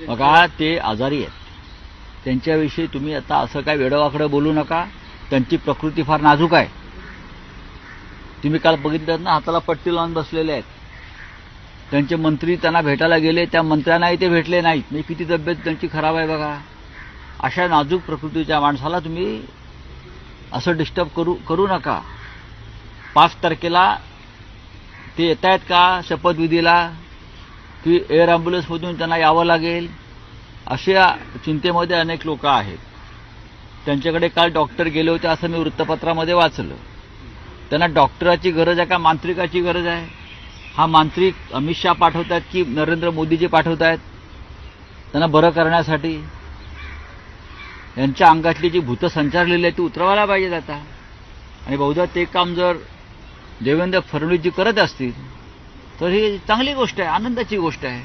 बघा, ते आजारी आहेत, त्यांच्याविषयी तुम्ही आता असं काय वेडवाकडं बोलू नका. त्यांची प्रकृती फार नाजूक आहे. तुम्ही काल बघितलं ना, हाताला पट्टी लावून बसलेले आहेत. त्यांचे मंत्री त्यांना भेटायला गेले, त्या मंत्र्यांनाही ते भेटले नाहीत. म्हणजे किती तब्येत त्यांची खराब आहे बघा. अशा नाजूक प्रकृतीच्या माणसाला तुम्ही असं डिस्टर्ब करू नका. 5 तारखेला ते येत आहेत का शपथविधीला, की एअर ॲम्ब्युलन्समधून त्यांना यावं लागेल, अशा चिंतेमध्ये अनेक लोक आहेत. त्यांच्याकडे काल डॉक्टर गेले होते असं मी वृत्तपत्रामध्ये वाचलं. त्यांना डॉक्टराची गरज आहे का मांत्रिकाची गरज आहे? हा मांत्रिक अमित शहा पाठवत आहेत की नरेंद्र मोदीजी पाठवत आहेत त्यांना बरं करण्यासाठी? यांच्या अंगातली जी भूतं संचारलेली आहे ती उतरवायला पाहिजेत आता. आणि बहुधा ते काम जर देवेंद्र फडणवीसजी करत असतील तर ही चांगली गोष्ट आहे, आनंदाची गोष्ट आहे.